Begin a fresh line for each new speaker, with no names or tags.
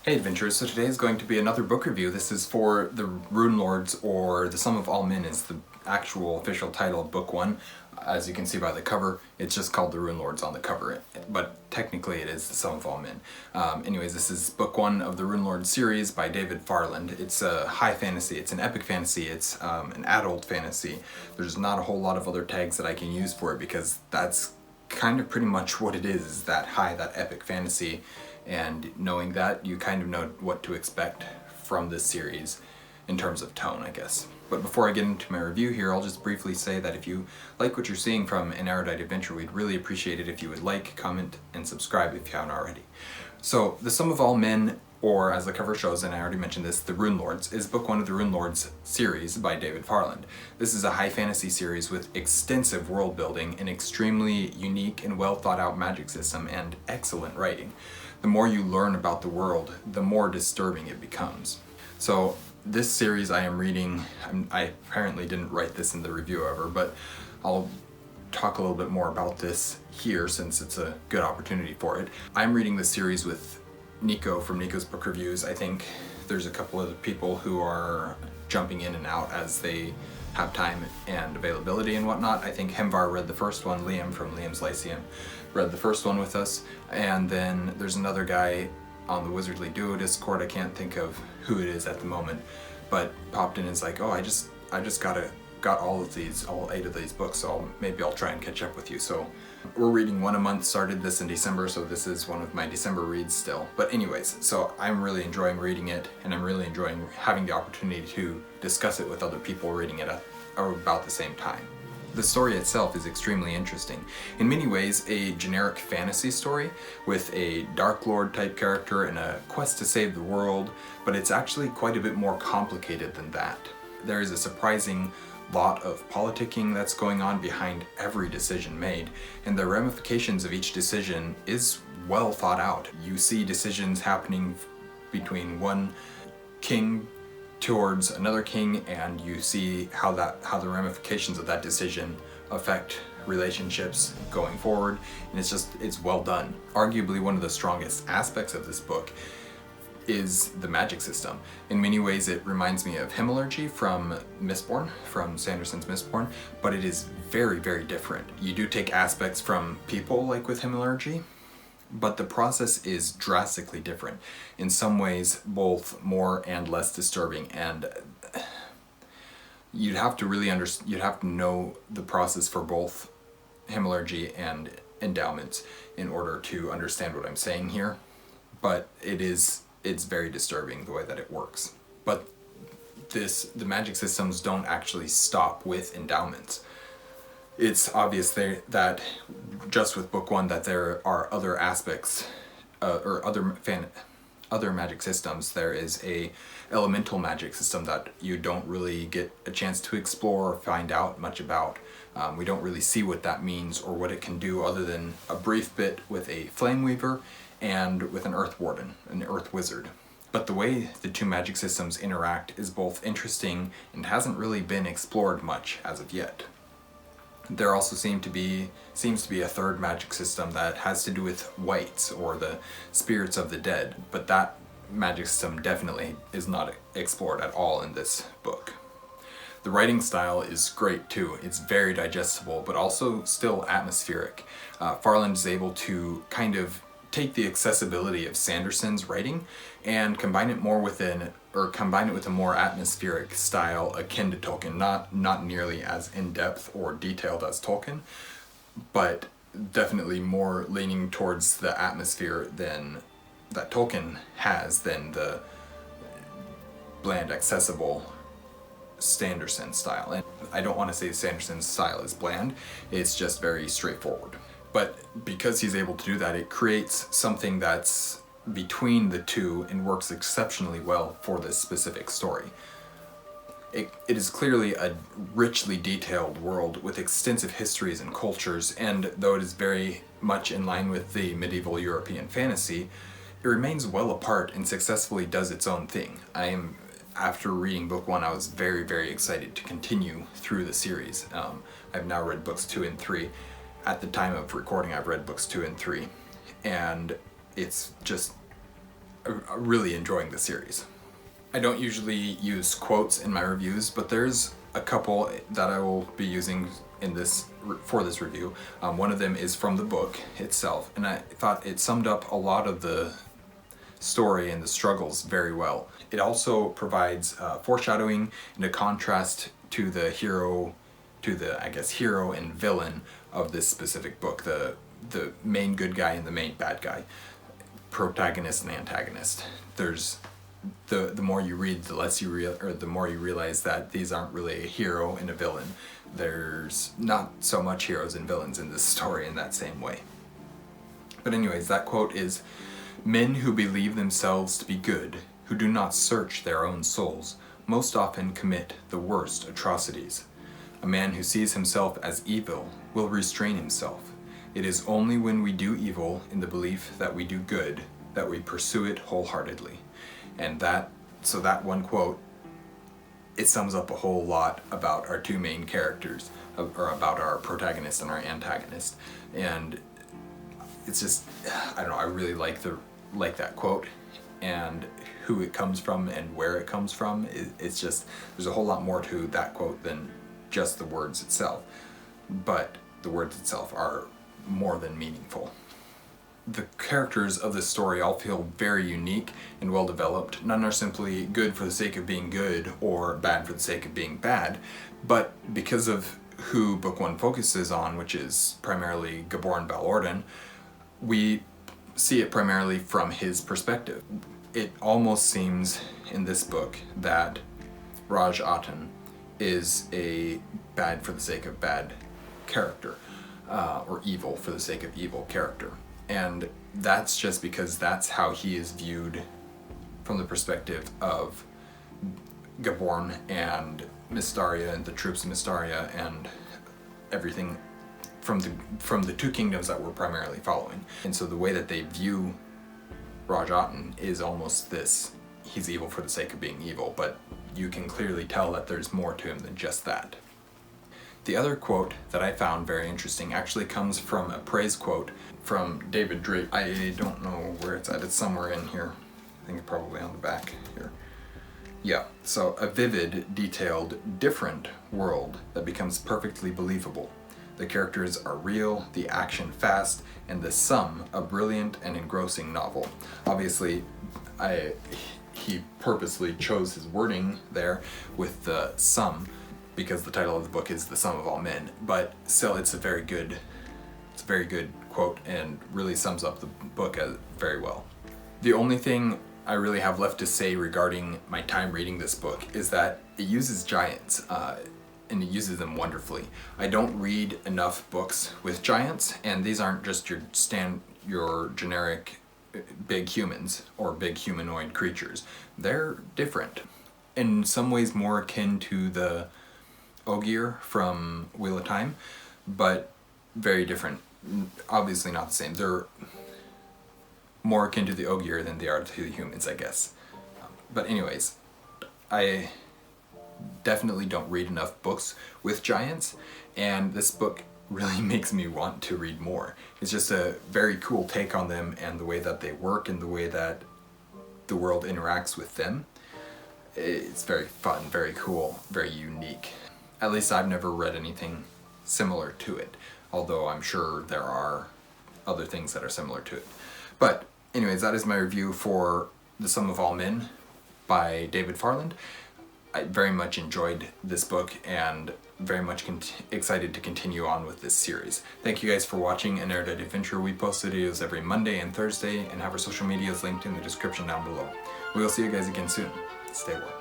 Hey adventurers, so today is going to be another book review. This is for the Runelords, or The Sum of All Men is the actual official title of book one. As you can see by the cover, it's just called the Runelords on the cover, but technically it is The Sum of All Men. Anyways, this is book one of the Runelords series by David Farland. It's a high fantasy, it's an epic fantasy, it's an adult fantasy. There's not a whole lot of other tags that I can use for it because that's kind of pretty much what it is that high, that epic fantasy. And knowing that, you kind of know what to expect from this series in terms of tone, I guess. But before I get into my review here, I'll just briefly say that if you like what you're seeing from an Erudite adventure, we'd really appreciate it if you would like, comment, and subscribe if you haven't already. So, The Sum of All Men, or as the cover shows, and I already mentioned this, The Runelords, is book one of the Runelords series by David Farland. This is a high fantasy series with extensive world building, an extremely unique and well thought out magic system, and excellent writing. The more you learn about the world, the more disturbing it becomes. So this series I am reading, I apparently didn't write this in the review ever, but I'll talk a little bit more about this here since it's a good opportunity for it. I'm reading this series with Nico from Niko's Book Reviews. I think there's a couple of people who are jumping in and out as they have time and availability and whatnot. I think Hemvar read the first one, Liam from Liam's Lyceum read the first one with us, and then there's another guy on the Wizardly Duo Discord, I can't think of who it is at the moment, but popped in and is like, oh, I just got all 8 of these books, so maybe I'll try and catch up with you. So we're reading one a month, started this in December, so this is one of my December reads still. But anyways, so I'm really enjoying reading it, and I'm really enjoying having the opportunity to discuss it with other people reading it at about the same time. The story itself is extremely interesting. In many ways, a generic fantasy story with a Dark Lord type character and a quest to save the world, but it's actually quite a bit more complicated than that. There is a surprising lot of politicking that's going on behind every decision made, and the ramifications of each decision is well thought out. You see decisions happening between one king towards another king, and you see how the ramifications of that decision affect relationships going forward, and it's well done. Arguably one of the strongest aspects of this book is the magic system. In many ways it reminds me of Hemilurgy from Mistborn, from Sanderson's Mistborn, but it is very, very different. You do take aspects from people like with Hemilurgy, but the process is drastically different. In some ways, both more and less disturbing, and you'd have to know the process for both Hemilurgy and endowments in order to understand what I'm saying here. But it's very disturbing the way that it works. But the magic systems don't actually stop with endowments. It's obvious that just with book one that there are other aspects or other magic systems. There is a elemental magic system that you don't really get a chance to explore or find out much about. We don't really see what that means or what it can do other than a brief bit with a flame weaver and with an earth warden, an earth wizard. But the way the two magic systems interact is both interesting and hasn't really been explored much as of yet. There also seems to be a third magic system that has to do with wights, or the spirits of the dead, but that magic system definitely is not explored at all in this book. The writing style is great too. It's very digestible, but also still atmospheric. Farland is able to kind of take the accessibility of Sanderson's writing and combine it with a more atmospheric style akin to Tolkien. Not nearly as in-depth or detailed as Tolkien, but definitely more leaning towards the atmosphere that Tolkien has than the bland, accessible Sanderson style. And I don't want to say Sanderson's style is bland, it's just very straightforward. But because he's able to do that, it creates something that's between the two and works exceptionally well for this specific story. It is clearly a richly detailed world with extensive histories and cultures, and though it is very much in line with the medieval European fantasy, it remains well apart and successfully does its own thing. After reading book one, I was very, very excited to continue through the series. I've now read books 2 and 3. At the time of recording, I've read books 2 and 3, and it's just really enjoying the series. I don't usually use quotes in my reviews, but there's a couple that I will be using in this for this review. One of them is from the book itself, and I thought it summed up a lot of the story and the struggles very well. It also provides foreshadowing and a contrast to the hero, I guess, hero and villain of this specific book, the main good guy and the main bad guy, protagonist and antagonist. There's the more you read, the less the more you realize that these aren't really a hero and a villain. There's not so much heroes and villains in this story in that same way. But anyways, that quote is, "Men who believe themselves to be good, who do not search their own souls, most often commit the worst atrocities. A man who sees himself as evil will restrain himself. It is only when we do evil in the belief that we do good that we pursue it wholeheartedly." And that one quote, it sums up a whole lot about our two main characters, or about our protagonist and our antagonist. And it's just, I don't know, I really like that quote, and who it comes from and where it comes from. It's just, there's a whole lot more to that quote than just the words itself, but the words itself are more than meaningful. The characters of this story all feel very unique and well developed. None are simply good for the sake of being good or bad for the sake of being bad, but because of who Book 1 focuses on, which is primarily Gaborn Valorden, we see it primarily from his perspective. It almost seems in this book that Raj Aten is a bad for the sake of bad character, or evil for the sake of evil character. And that's just because that's how he is viewed from the perspective of Gaborn and Mystaria and the troops of Mystaria and everything from the two kingdoms that we're primarily following. And so the way that they view Raj Aten is almost this: he's evil for the sake of being evil, but you can clearly tell that there's more to him than just that. The other quote that I found very interesting actually comes from a praise quote from David Drake. I don't know where it's at, it's somewhere in here. I think it's probably on the back here. Yeah, so a vivid, detailed, different world that becomes perfectly believable. The characters are real, the action fast, and the sum a brilliant and engrossing novel. Obviously, he purposely chose his wording there with the sum, because the title of the book is The Sum of All Men, but still it's a very good quote and really sums up the book very well. The only thing I really have left to say regarding my time reading this book is that it uses giants, and it uses them wonderfully. I don't read enough books with giants, and these aren't just your generic big humans or big humanoid creatures. They're different. In some ways more akin to the Ogier from Wheel of Time, but very different. Obviously not the same. They're more akin to the Ogier than they are to the humans, I guess. But anyways, I definitely don't read enough books with giants, and this book really makes me want to read more. It's just a very cool take on them and the way that they work and the way that the world interacts with them. It's very fun, very cool, very unique. At least I've never read anything similar to it, although I'm sure there are other things that are similar to it. But anyways, that is my review for The Sum of All Men by David Farland. I very much enjoyed this book and very much excited to continue on with this series. Thank you guys for watching An Erudite Adventure. We post videos every Monday and Thursday and have our social medias linked in the description down below. We will see you guys again soon. Stay warm.